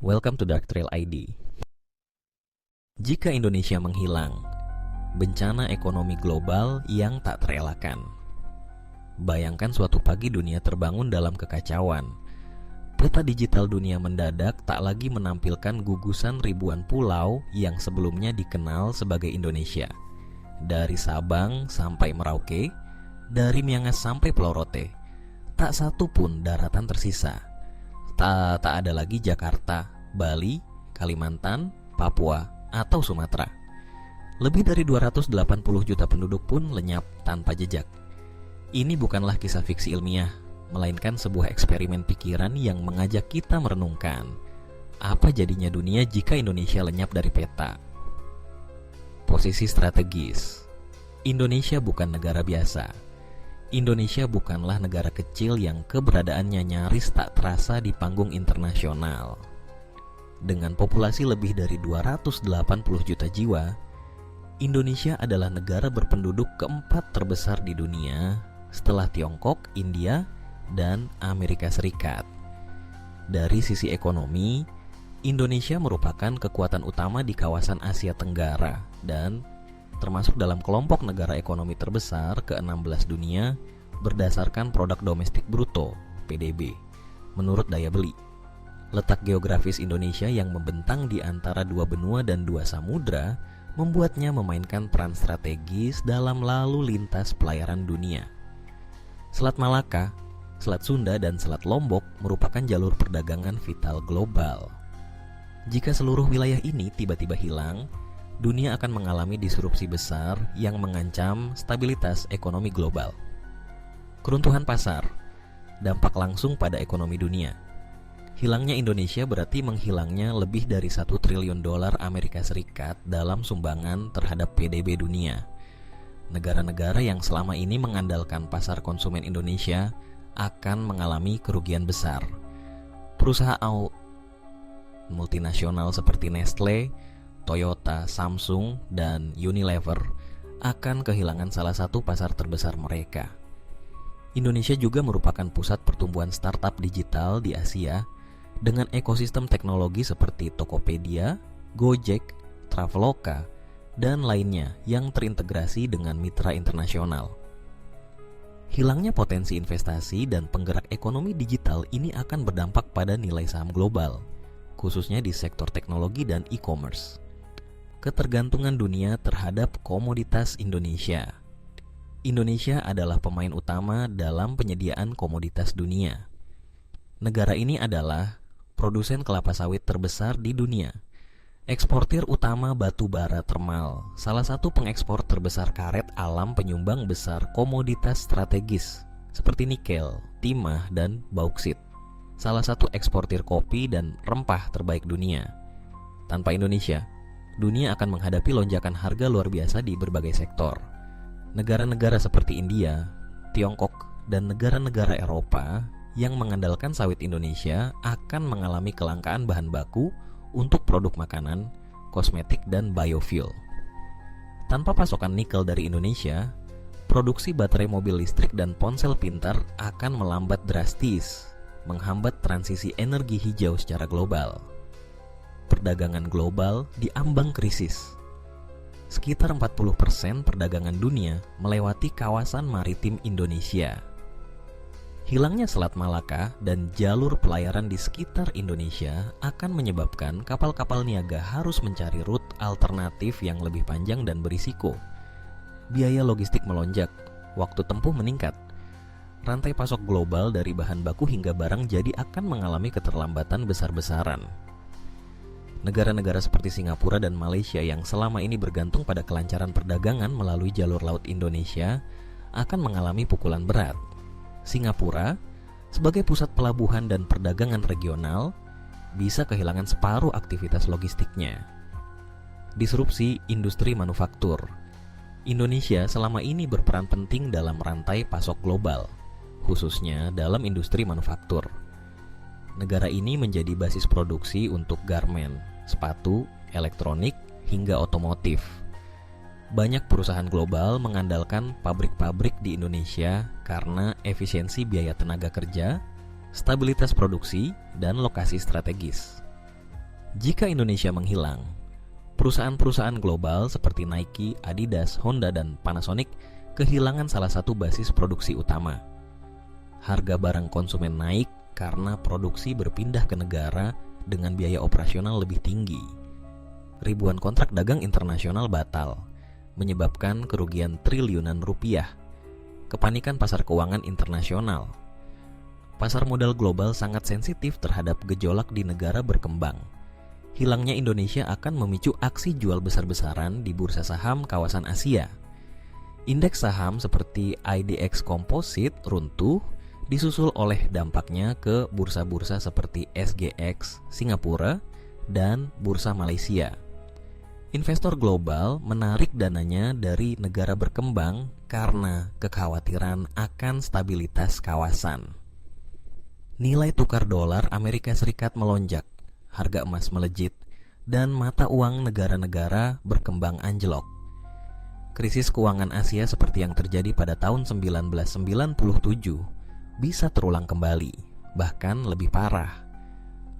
Welcome to Dark Trail ID. Jika Indonesia menghilang, bencana ekonomi global yang tak terelakkan. Bayangkan suatu pagi dunia terbangun dalam kekacauan. Peta digital dunia mendadak tak lagi menampilkan gugusan ribuan pulau yang sebelumnya dikenal sebagai Indonesia. Dari Sabang sampai Merauke, dari Miangas sampai Pulau Rote, tak satu pun daratan tersisa. Tak ada lagi Jakarta, Bali, Kalimantan, Papua, atau Sumatera. Lebih dari 280 juta penduduk pun lenyap tanpa jejak. Ini bukanlah kisah fiksi ilmiah, melainkan sebuah eksperimen pikiran yang mengajak kita merenungkan apa jadinya dunia jika Indonesia lenyap dari peta. Posisi strategis. Indonesia bukan negara biasa. Indonesia bukanlah negara kecil yang keberadaannya nyaris tak terasa di panggung internasional. Dengan populasi lebih dari 280 juta jiwa, Indonesia adalah negara berpenduduk keempat terbesar di dunia setelah Tiongkok, India, dan Amerika Serikat. Dari sisi ekonomi, Indonesia merupakan kekuatan utama di kawasan Asia Tenggara dan termasuk dalam kelompok negara ekonomi terbesar ke-16 dunia berdasarkan produk domestik bruto (PDB) menurut daya beli. Letak geografis Indonesia yang membentang di antara dua benua dan dua samudra membuatnya memainkan peran strategis dalam lalu lintas pelayaran dunia. Selat Malaka, Selat Sunda, dan Selat Lombok merupakan jalur perdagangan vital global. Jika seluruh wilayah ini tiba-tiba hilang, dunia akan mengalami disrupsi besar yang mengancam stabilitas ekonomi global. Keruntuhan pasar, dampak langsung pada ekonomi dunia. Hilangnya Indonesia berarti menghilangnya lebih dari 1 triliun dolar Amerika Serikat dalam sumbangan terhadap PDB dunia. Negara-negara yang selama ini mengandalkan pasar konsumen Indonesia akan mengalami kerugian besar. Perusahaan multinasional seperti Nestle, Toyota, Samsung, dan Unilever akan kehilangan salah satu pasar terbesar mereka. Indonesia juga merupakan pusat pertumbuhan startup digital di Asia dengan ekosistem teknologi seperti Tokopedia, Gojek, Traveloka, dan lainnya yang terintegrasi dengan mitra internasional. Hilangnya potensi investasi dan penggerak ekonomi digital ini akan berdampak pada nilai saham global, khususnya di sektor teknologi dan e-commerce. Ketergantungan dunia terhadap komoditas Indonesia. Indonesia adalah pemain utama dalam penyediaan komoditas dunia. Negara ini adalah produsen kelapa sawit terbesar di dunia, eksportir utama batu bara termal, salah satu pengekspor terbesar karet alam, penyumbang besar komoditas strategis seperti nikel, timah, dan bauksit, salah satu eksportir kopi dan rempah terbaik dunia. Tanpa Indonesia, dunia akan menghadapi lonjakan harga luar biasa di berbagai sektor. Negara-negara seperti India, Tiongkok, dan negara-negara Eropa yang mengandalkan sawit Indonesia akan mengalami kelangkaan bahan baku untuk produk makanan, kosmetik, dan biofuel. Tanpa pasokan nikel dari Indonesia, produksi baterai mobil listrik dan ponsel pintar akan melambat drastis, menghambat transisi energi hijau secara global. Perdagangan global diambang krisis. Sekitar 40% perdagangan dunia melewati kawasan maritim Indonesia. Hilangnya Selat Malaka dan jalur pelayaran di sekitar Indonesia akan menyebabkan kapal-kapal niaga harus mencari rute alternatif yang lebih panjang dan berisiko. Biaya logistik melonjak, waktu tempuh meningkat. Rantai pasok global dari bahan baku hingga barang jadi akan mengalami keterlambatan besar-besaran. Negara-negara seperti Singapura dan Malaysia yang selama ini bergantung pada kelancaran perdagangan melalui jalur laut Indonesia akan mengalami pukulan berat. Singapura, sebagai pusat pelabuhan dan perdagangan regional, bisa kehilangan separuh aktivitas logistiknya. Disrupsi industri manufaktur. Indonesia selama ini berperan penting dalam rantai pasok global, khususnya dalam industri manufaktur. Negara ini menjadi basis produksi untuk garmen, sepatu, elektronik, hingga otomotif. Banyak perusahaan global mengandalkan pabrik-pabrik di Indonesia karena efisiensi biaya tenaga kerja, stabilitas produksi, dan lokasi strategis. Jika Indonesia menghilang, perusahaan-perusahaan global seperti Nike, Adidas, Honda, dan Panasonic kehilangan salah satu basis produksi utama. Harga barang konsumen naik karena produksi berpindah ke negara dengan biaya operasional lebih tinggi. Ribuan kontrak dagang internasional batal, menyebabkan kerugian triliunan rupiah. Kepanikan pasar keuangan internasional. Pasar modal global sangat sensitif terhadap gejolak di negara berkembang. Hilangnya Indonesia akan memicu aksi jual besar-besaran di bursa saham kawasan Asia. Indeks saham seperti IDX Composite runtuh, disusul oleh dampaknya ke bursa-bursa seperti SGX Singapura dan bursa Malaysia. Investor global menarik dananya dari negara berkembang karena kekhawatiran akan stabilitas kawasan. Nilai tukar dolar Amerika Serikat melonjak, harga emas melejit, dan mata uang negara-negara berkembang anjlok. Krisis keuangan Asia seperti yang terjadi pada tahun 1997 bisa terulang kembali, bahkan lebih parah.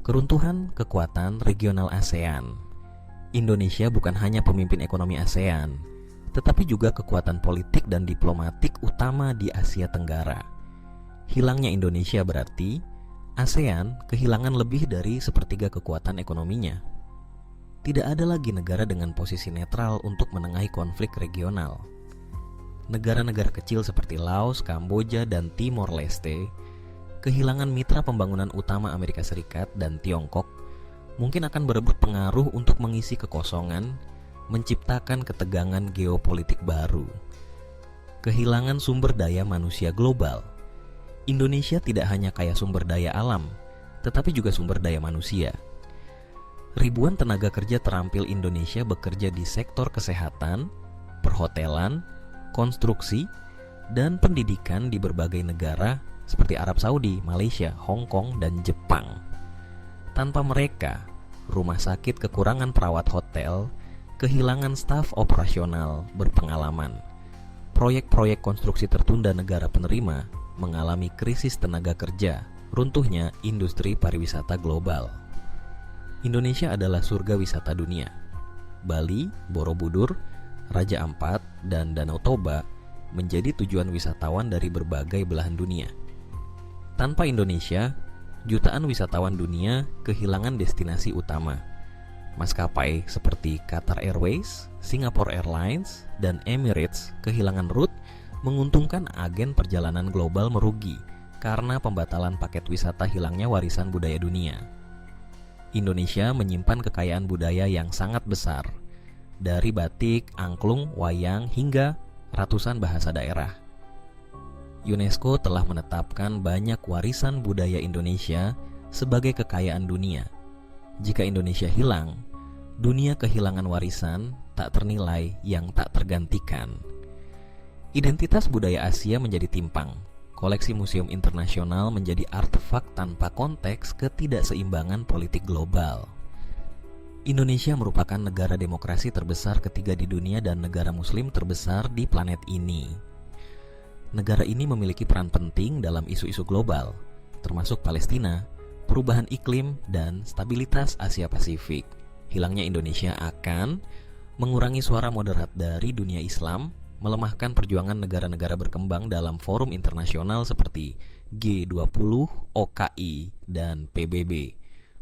Keruntuhan kekuatan regional ASEAN. Indonesia bukan hanya pemimpin ekonomi ASEAN, tetapi juga kekuatan politik dan diplomatik utama di Asia Tenggara. Hilangnya Indonesia berarti ASEAN kehilangan lebih dari sepertiga kekuatan ekonominya. Tidak ada lagi negara dengan posisi netral untuk menengahi konflik regional. Negara-negara kecil seperti Laos, Kamboja, dan Timor Leste kehilangan mitra pembangunan utama Amerika Serikat dan Tiongkok, mungkin akan berebut pengaruh untuk mengisi kekosongan, menciptakan ketegangan geopolitik baru. Kehilangan sumber daya manusia global. Indonesia tidak hanya kaya sumber daya alam, tetapi juga sumber daya manusia. Ribuan tenaga kerja terampil Indonesia bekerja di sektor kesehatan, perhotelan, konstruksi, dan pendidikan di berbagai negara seperti Arab Saudi, Malaysia, Hong Kong, dan Jepang. Tanpa mereka, rumah sakit kekurangan perawat hotel, kehilangan staf operasional berpengalaman. Proyek-proyek konstruksi tertunda negara penerima mengalami krisis tenaga kerja, runtuhnya industri pariwisata global. Indonesia adalah surga wisata dunia. Bali, Borobudur, Raja Ampat, dan Danau Toba menjadi tujuan wisatawan dari berbagai belahan dunia. Tanpa Indonesia, jutaan wisatawan dunia kehilangan destinasi utama. Maskapai seperti Qatar Airways, Singapore Airlines, dan Emirates kehilangan rute, menguntungkan agen perjalanan global merugi karena pembatalan paket wisata hilangnya warisan budaya dunia. Indonesia menyimpan kekayaan budaya yang sangat besar, dari batik, angklung, wayang, hingga ratusan bahasa daerah. UNESCO telah menetapkan banyak warisan budaya Indonesia sebagai kekayaan dunia. Jika Indonesia hilang, dunia kehilangan warisan tak ternilai yang tak tergantikan. Identitas budaya Asia menjadi timpang. Koleksi museum internasional menjadi artefak tanpa konteks ketidakseimbangan politik global. Indonesia merupakan negara demokrasi terbesar ketiga di dunia dan negara muslim terbesar di planet ini. Negara ini memiliki peran penting dalam isu-isu global, termasuk Palestina, perubahan iklim, dan stabilitas Asia Pasifik. Hilangnya Indonesia akan mengurangi suara moderat dari dunia Islam, melemahkan perjuangan negara-negara berkembang dalam forum internasional seperti G20, OKI, dan PBB,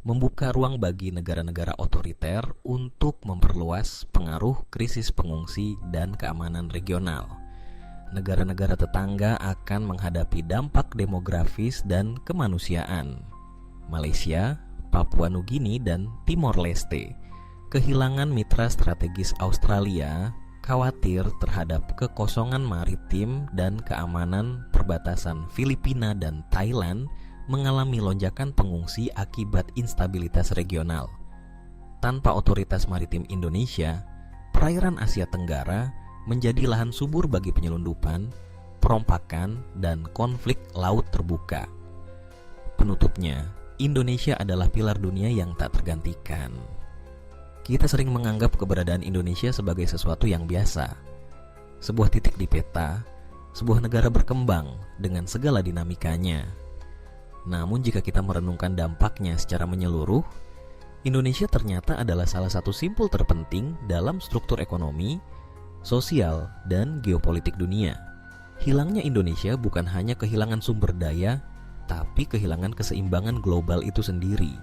membuka ruang bagi negara-negara otoriter untuk memperluas pengaruh krisis pengungsi dan keamanan regional. Negara-negara tetangga akan menghadapi dampak demografis dan kemanusiaan. Malaysia, Papua Nugini, dan Timor Leste kehilangan mitra strategis Australia, khawatir terhadap kekosongan maritim dan keamanan perbatasan Filipina dan Thailand mengalami lonjakan pengungsi akibat instabilitas regional. Tanpa otoritas maritim Indonesia, perairan Asia Tenggara menjadi lahan subur bagi penyelundupan, perompakan, dan konflik laut terbuka. Penutupnya, Indonesia adalah pilar dunia yang tak tergantikan. Kita sering menganggap keberadaan Indonesia sebagai sesuatu yang biasa, sebuah titik di peta, sebuah negara berkembang dengan segala dinamikanya. Namun jika kita merenungkan dampaknya secara menyeluruh, Indonesia ternyata adalah salah satu simpul terpenting dalam struktur ekonomi, sosial, dan geopolitik dunia. Hilangnya Indonesia bukan hanya kehilangan sumber daya, tapi kehilangan keseimbangan global itu sendiri.